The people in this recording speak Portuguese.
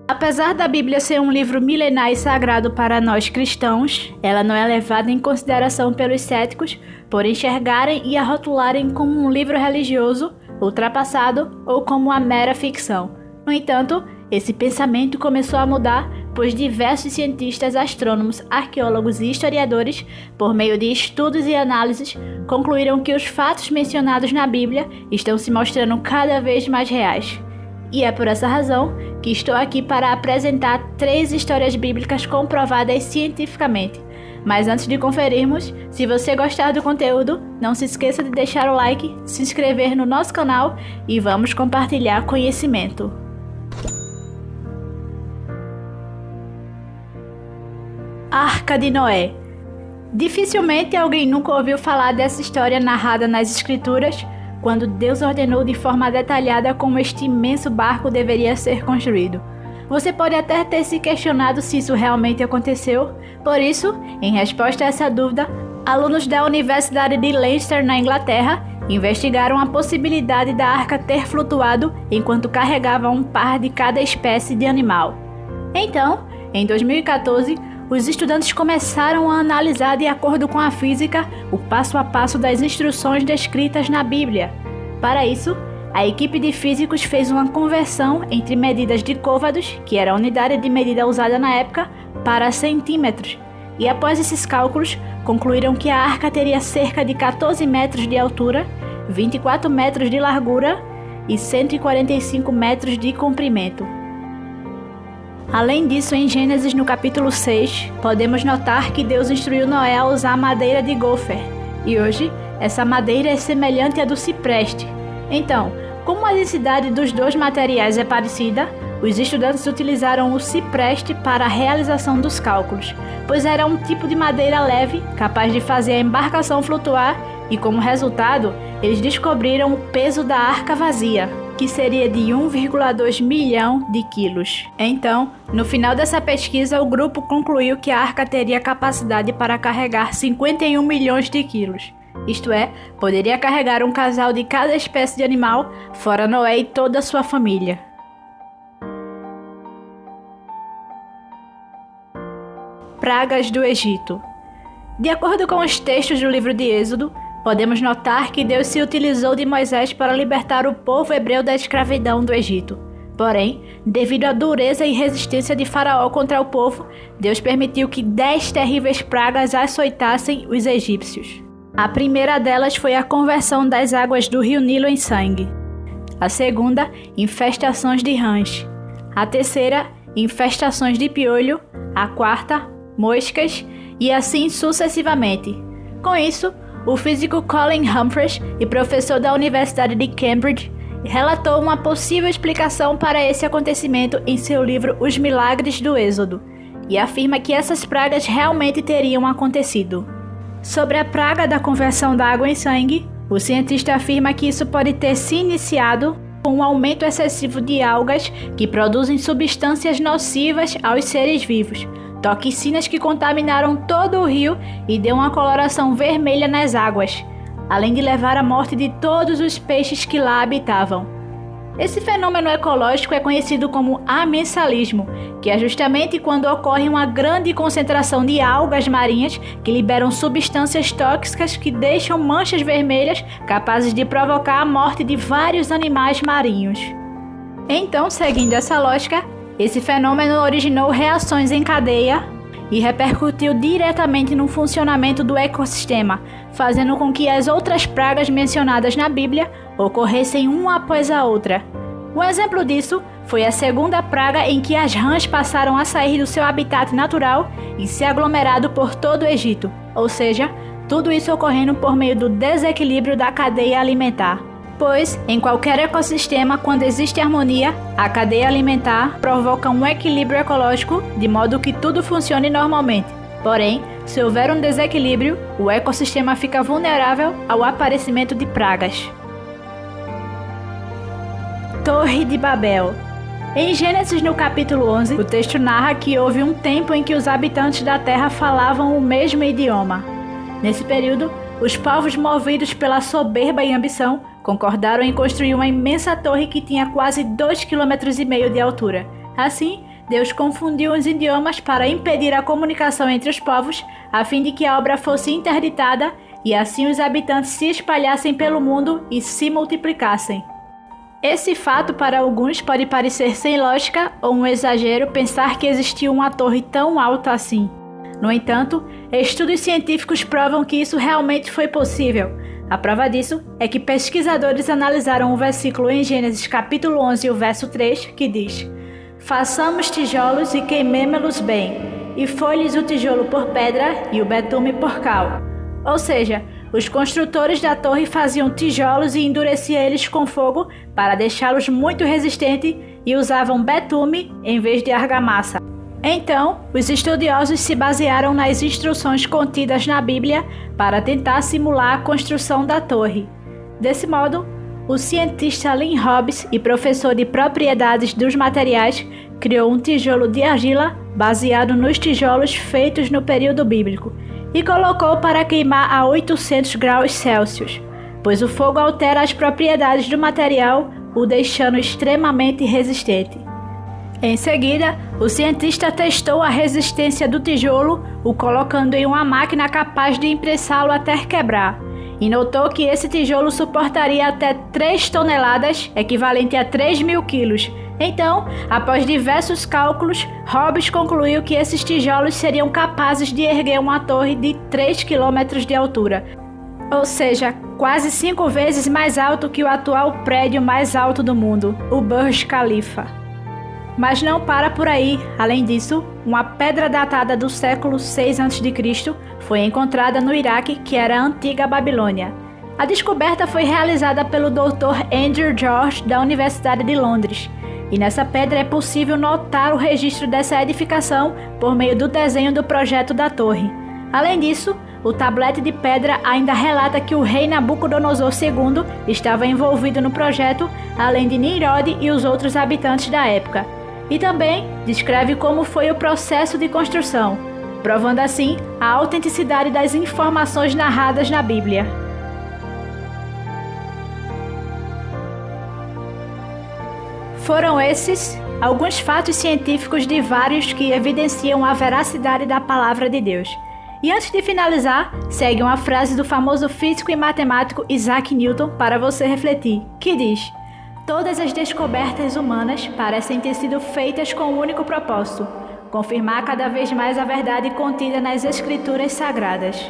Apesar da Bíblia ser um livro milenar e sagrado para nós cristãos, ela não é levada em consideração pelos céticos por enxergarem e a rotularem como um livro religioso, ultrapassado ou como uma mera ficção. No entanto, esse pensamento começou a mudar, pois diversos cientistas, astrônomos, arqueólogos e historiadores, por meio de estudos e análises, concluíram que os fatos mencionados na Bíblia estão se mostrando cada vez mais reais. E é por essa razão que estou aqui para apresentar 3 histórias bíblicas comprovadas cientificamente. Mas antes de conferirmos, se você gostar do conteúdo, não se esqueça de deixar o like, se inscrever no nosso canal e vamos compartilhar conhecimento. Arca de Noé. Dificilmente alguém nunca ouviu falar dessa história narrada nas Escrituras, quando Deus ordenou de forma detalhada como este imenso barco deveria ser construído. Você pode até ter se questionado se isso realmente aconteceu. Por isso, em resposta a essa dúvida, alunos da Universidade de Leicester, na Inglaterra, investigaram a possibilidade da arca ter flutuado enquanto carregava um par de cada espécie de animal. Então, em 2014, os estudantes começaram a analisar, de acordo com a física, o passo a passo das instruções descritas na Bíblia. Para isso, a equipe de físicos fez uma conversão entre medidas de côvados, que era a unidade de medida usada na época, para centímetros. E após esses cálculos, concluíram que a arca teria cerca de 14 metros de altura, 24 metros de largura e 145 metros de comprimento. Além disso, em Gênesis, no capítulo 6, podemos notar que Deus instruiu Noé a usar madeira de gopher, e hoje, essa madeira é semelhante à do cipreste. Então, como a densidade dos dois materiais é parecida, os estudantes utilizaram o cipreste para a realização dos cálculos, pois era um tipo de madeira leve, capaz de fazer a embarcação flutuar, e como resultado, eles descobriram o peso da arca vazia, que seria de 1,2 milhão de quilos. Então, no final dessa pesquisa, o grupo concluiu que a arca teria capacidade para carregar 51 milhões de quilos. Isto é, poderia carregar um casal de cada espécie de animal, fora Noé e toda a sua família. Pragas do Egito. De acordo com os textos do livro de Êxodo, podemos notar que Deus se utilizou de Moisés para libertar o povo hebreu da escravidão do Egito. Porém, devido à dureza e resistência de Faraó contra o povo, Deus permitiu que 10 terríveis pragas açoitassem os egípcios. A primeira delas foi a conversão das águas do rio Nilo em sangue. A segunda, infestações de rãs. A terceira, infestações de piolho. A quarta, moscas, e assim sucessivamente. Com isso, o físico Colin Humphreys, e professor da Universidade de Cambridge, relatou uma possível explicação para esse acontecimento em seu livro Os Milagres do Êxodo, e afirma que essas pragas realmente teriam acontecido. Sobre a praga da conversão da água em sangue, o cientista afirma que isso pode ter se iniciado com um aumento excessivo de algas que produzem substâncias nocivas aos seres vivos, toxinas que contaminaram todo o rio e deu uma coloração vermelha nas águas, além de levar à morte de todos os peixes que lá habitavam. Esse fenômeno ecológico é conhecido como amensalismo, que é justamente quando ocorre uma grande concentração de algas marinhas que liberam substâncias tóxicas que deixam manchas vermelhas capazes de provocar a morte de vários animais marinhos. Então, seguindo essa lógica, esse fenômeno originou reações em cadeia e repercutiu diretamente no funcionamento do ecossistema, fazendo com que as outras pragas mencionadas na Bíblia ocorressem uma após a outra. Um exemplo disso foi a segunda praga em que as rãs passaram a sair do seu habitat natural e se aglomerado por todo o Egito, ou seja, tudo isso ocorrendo por meio do desequilíbrio da cadeia alimentar. Pois, em qualquer ecossistema, quando existe harmonia, a cadeia alimentar provoca um equilíbrio ecológico, de modo que tudo funcione normalmente. Porém, se houver um desequilíbrio, o ecossistema fica vulnerável ao aparecimento de pragas. Torre de Babel. Em Gênesis, no capítulo 11, o texto narra que houve um tempo em que os habitantes da terra falavam o mesmo idioma. Nesse período, os povos movidos pela soberba e ambição concordaram em construir uma imensa torre que tinha quase 2,5 km de altura. Assim, Deus confundiu os idiomas para impedir a comunicação entre os povos, a fim de que a obra fosse interditada e assim os habitantes se espalhassem pelo mundo e se multiplicassem. Esse fato para alguns pode parecer sem lógica ou um exagero pensar que existia uma torre tão alta assim. No entanto, estudos científicos provam que isso realmente foi possível. A prova disso é que pesquisadores analisaram o versículo em Gênesis capítulo 11, o verso 3, que diz: "Façamos tijolos e queimemo-los bem, e foi-lhes o tijolo por pedra e o betume por cal." Ou seja, os construtores da torre faziam tijolos e endureciam eles com fogo para deixá-los muito resistentes e usavam betume em vez de argamassa. Então, os estudiosos se basearam nas instruções contidas na Bíblia para tentar simular a construção da torre. Desse modo, o cientista Lynn Hobbs e professor de propriedades dos materiais criou um tijolo de argila baseado nos tijolos feitos no período bíblico e colocou para queimar a 800 graus Celsius, pois o fogo altera as propriedades do material, o deixando extremamente resistente. Em seguida, o cientista testou a resistência do tijolo, o colocando em uma máquina capaz de imprensá-lo até quebrar, e notou que esse tijolo suportaria até 3 toneladas, equivalente a 3.000 quilos. Então, após diversos cálculos, Hobbs concluiu que esses tijolos seriam capazes de erguer uma torre de 3 km de altura, ou seja, quase 5 vezes mais alto que o atual prédio mais alto do mundo, o Burj Khalifa. Mas não para por aí. Além disso, uma pedra datada do século 6 a.C. foi encontrada no Iraque, que era a antiga Babilônia. A descoberta foi realizada pelo Dr. Andrew George da Universidade de Londres. E nessa pedra é possível notar o registro dessa edificação por meio do desenho do projeto da torre. Além disso, o tablete de pedra ainda relata que o rei Nabucodonosor II estava envolvido no projeto, além de Nimrod e os outros habitantes da época. E também descreve como foi o processo de construção, provando assim a autenticidade das informações narradas na Bíblia. Foram esses alguns fatos científicos de vários que evidenciam a veracidade da palavra de Deus. E antes de finalizar, segue uma frase do famoso físico e matemático Isaac Newton para você refletir, que diz: "Todas as descobertas humanas parecem ter sido feitas com um único propósito: confirmar cada vez mais a verdade contida nas Escrituras Sagradas."